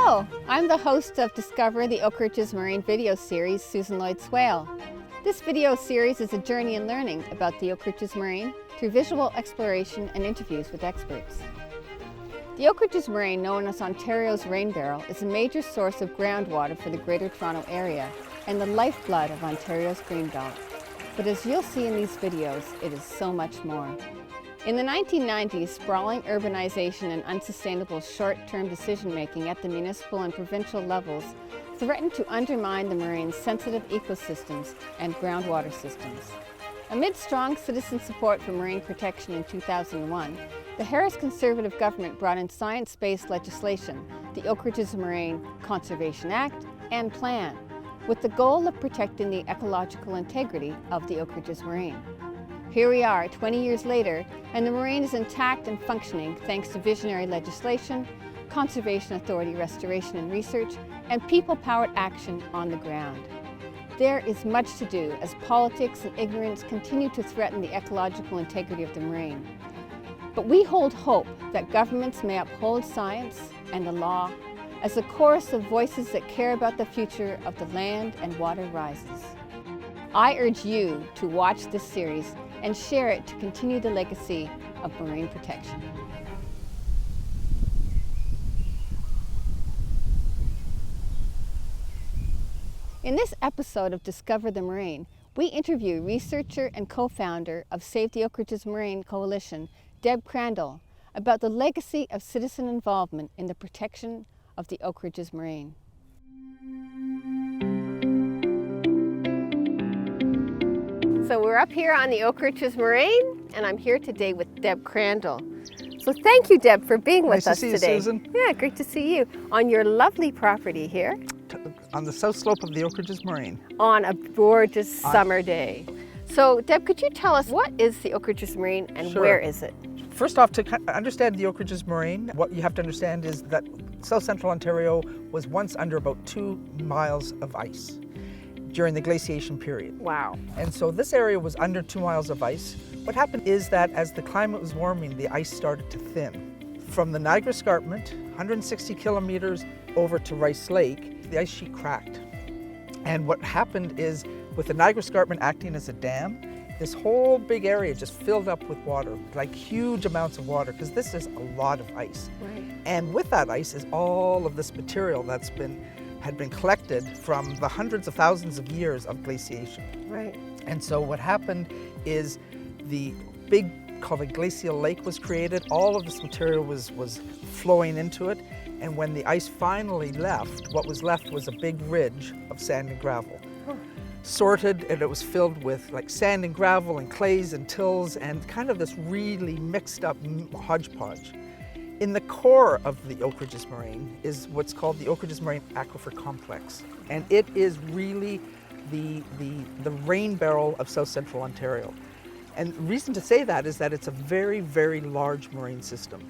Hello, I'm the host of Discover the Oak Ridges Moraine video series, Susan Lloyd Swale. This video series is a journey in learning about the Oak Ridges Moraine through visual exploration and interviews with experts. The Oak Ridges Moraine, known as Ontario's rain barrel, is a major source of groundwater for the Greater Toronto Area and the lifeblood of Ontario's Greenbelt. But as you'll see in these videos, it is so much more. In the 1990s, sprawling urbanization and unsustainable short-term decision-making at the municipal and provincial levels threatened to undermine the moraine's sensitive ecosystems and groundwater systems. Amid strong citizen support for marine protection in 2001, the Harris Conservative government brought in science-based legislation, the Oak Ridges Moraine Conservation Act and Plan, with the goal of protecting the ecological integrity of the Oak Ridges Moraine. Here we are, 20 years later, and the moraine is intact and functioning thanks to visionary legislation, Conservation Authority restoration and research, and people-powered action on the ground. There is much to do as politics and ignorance continue to threaten the ecological integrity of the moraine. But we hold hope that governments may uphold science and the law as a chorus of voices that care about the future of the land and water rises. I urge you to watch this series and share it to continue the legacy of marine protection. In this episode of Discover the Moraine, we interview researcher and co-founder of Save the Oak Ridges Moraine Coalition, Deb Crandall, about the legacy of citizen involvement in the protection of the Oak Ridges Moraine. So we're up here on the Oak Ridges Moraine, and I'm here today with Deb Crandall. So thank you, Deb, for being with us today. Nice to see you, Susan. Yeah, great to see you on your lovely property here. On the south slope of the Oak Ridges Moraine. On a gorgeous summer day. So, Deb, could you tell us what is the Oak Ridges Moraine and Sure. where is it? First off, to understand the Oak Ridges Moraine, what you have to understand is that South Central Ontario was once under about 2 miles of ice during the glaciation period. Wow. And so this area was under 2 miles of ice. What happened is that as the climate was warming, the ice started to thin. From the Niagara Escarpment, 160 kilometers over to Rice Lake, the ice sheet cracked. And what happened is, with the Niagara Escarpment acting as a dam, this whole big area just filled up with water, like huge amounts of water, because this is a lot of ice. Right. And with that ice is all of this material had been collected from the hundreds of thousands of years of glaciation. Right. And so what happened is the big, called a Glacial Lake was created. All of this material was flowing into it. And when the ice finally left, what was left was a big ridge of sand and gravel. Sorted, and it was filled with like sand and gravel and clays and tills and kind of this really mixed up hodgepodge. In the core of the Oak Ridges Moraine is what's called the Oak Ridges Moraine Aquifer Complex. And it is really the rain barrel of South Central Ontario. And the reason to say that is that it's a very, very large marine system,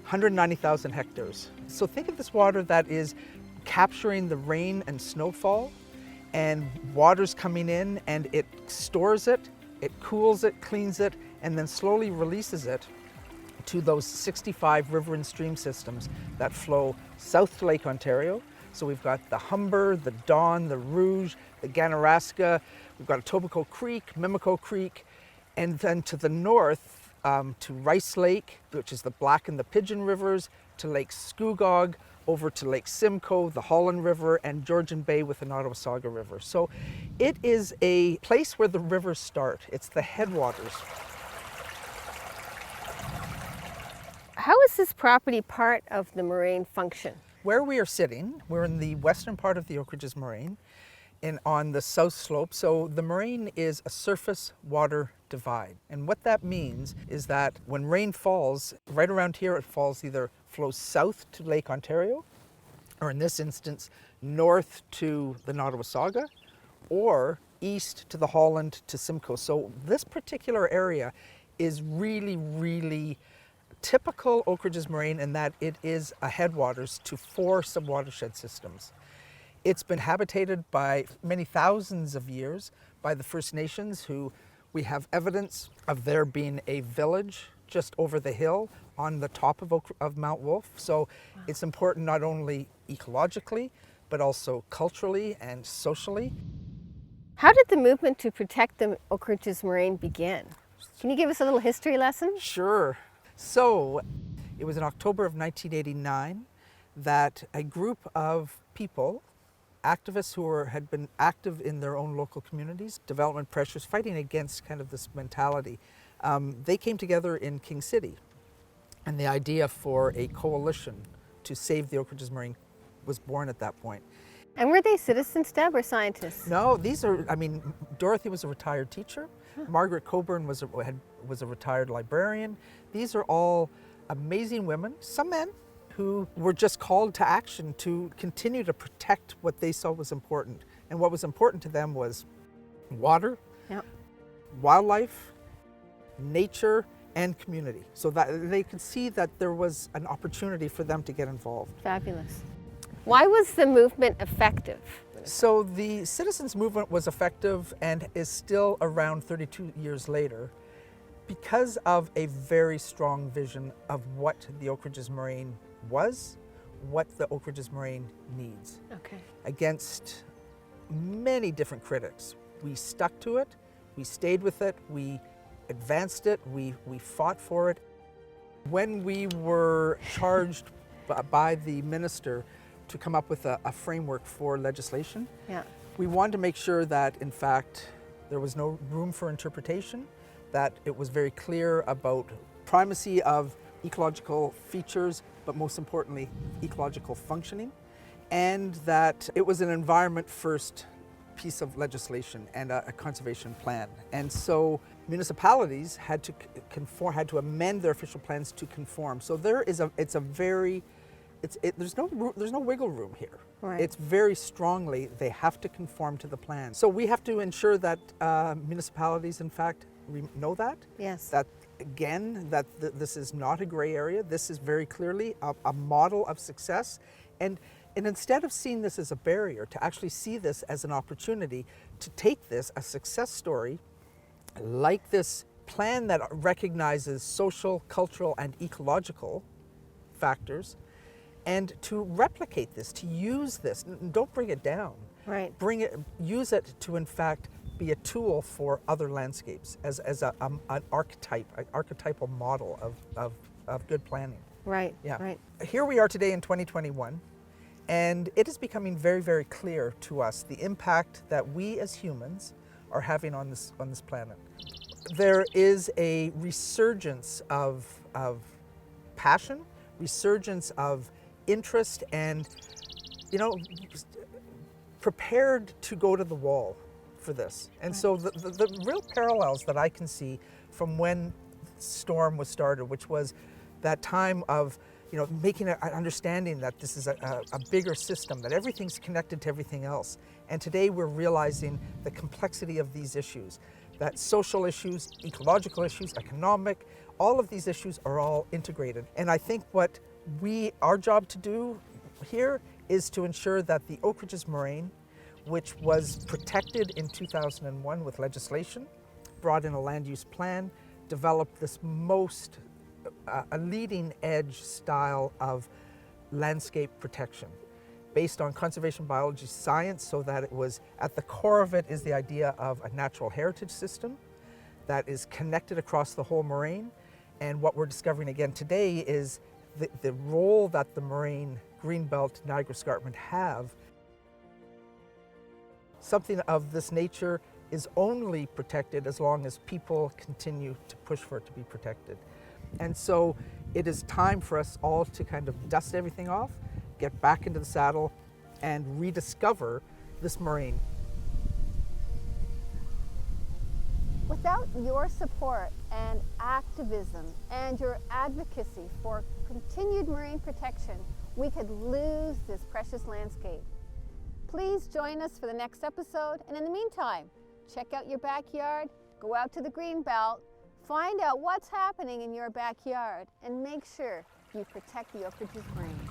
190,000 hectares. So think of this water that is capturing the rain and snowfall, and water's coming in and it stores it, it cools it, cleans it, and then slowly releases it to those 65 river and stream systems that flow south to Lake Ontario. So we've got the Humber, the Don, the Rouge, the Ganaraska, we've got Etobicoke Creek, Mimico Creek, and then to the north to Rice Lake, which is the Black and the Pigeon rivers, to Lake Scugog, over to Lake Simcoe, the Holland River, and Georgian Bay with the Nottawasaga River. So it is a place where the rivers start. It's the headwaters. How is this property part of the moraine function? Where we are sitting, we're in the western part of the Oak Ridges Moraine and on the south slope. So the moraine is a surface water divide. And what that means is that when rain falls, right around here it flows south to Lake Ontario, or in this instance, north to the Nottawasaga, or east to the Holland to Simcoe. So this particular area is really, really typical Oak Ridges Moraine in that it is a headwaters to 4 subwatershed systems. It's been habitated by many thousands of years by the First Nations, who we have evidence of there being a village just over the hill on the top of Mount Wolf. So it's important not only ecologically, but also culturally and socially. How did the movement to protect the Oak Ridges Moraine begin? Can you give us a little history lesson? Sure. So it was in October of 1989 that a group of people, activists who had been active in their own local communities, development pressures, fighting against kind of this mentality, they came together in King City. And the idea for a coalition to save the Oak Ridges Moraine was born at that point. And were they citizens, Deb, or scientists? No, these are, I mean, Dorothy was a retired teacher. Margaret Coburn was a retired librarian. These are all amazing women, some men, who were just called to action to continue to protect what they saw was important. And what was important to them was water, wildlife, nature, and community. So that they could see that there was an opportunity for them to get involved. Fabulous. Why was the movement effective? So the citizens movement was effective and is still around 32 years later because of a very strong vision of what the Oak Ridges Moraine was, what the Oak Ridges Moraine needs. Okay. Against many different critics. We stuck to it, we stayed with it, we advanced it, we fought for it. When we were charged by the minister to come up with a framework for legislation, we wanted to make sure that, in fact, there was no room for interpretation, that it was very clear about primacy of ecological features, but most importantly, ecological functioning, and that it was an environment first piece of legislation and a conservation plan. And so municipalities had to conform, had to amend their official plans to conform. So there's no wiggle room here. Right. It's very strongly, they have to conform to the plan. So we have to ensure that municipalities, in fact, know that. Yes. That, again, that this is not a gray area. This is very clearly a model of success. And instead of seeing this as a barrier, to actually see this as an opportunity to take this, a success story, like this plan that recognizes social, cultural, and ecological factors, and to replicate this, to use this. Don't bring it down. Right. Use it to, in fact, be a tool for other landscapes as an archetypal model of good planning. Right. Yeah. Right. Here we are today in 2021, and it is becoming very, very clear to us the impact that we as humans are having on this planet. There is a resurgence of passion, resurgence of interest, and prepared to go to the wall for this. And so the real parallels that I can see from when Storm was started, which was that time of making an understanding that this is a bigger system, that everything's connected to everything else. And today we're realizing the complexity of these issues, that social issues, ecological issues, economic, all of these issues are all integrated. And I think what our job to do here is to ensure that the Oak Ridges Moraine, which was protected in 2001 with legislation, brought in a land use plan, developed this a leading edge style of landscape protection based on conservation biology science, so that it was, at the core of it is the idea of a natural heritage system that is connected across the whole moraine. And what we're discovering again today is the role that the moraine, Greenbelt, Niagara Escarpment have. Something of this nature is only protected as long as people continue to push for it to be protected. And so it is time for us all to kind of dust everything off, get back into the saddle, and rediscover this moraine. Without your support and activism and your advocacy for continued marine protection, we could lose this precious landscape. Please join us for the next episode, and in the meantime, check out your backyard, go out to the Greenbelt, find out what's happening in your backyard, and make sure you protect the Oak Ridges Moraine.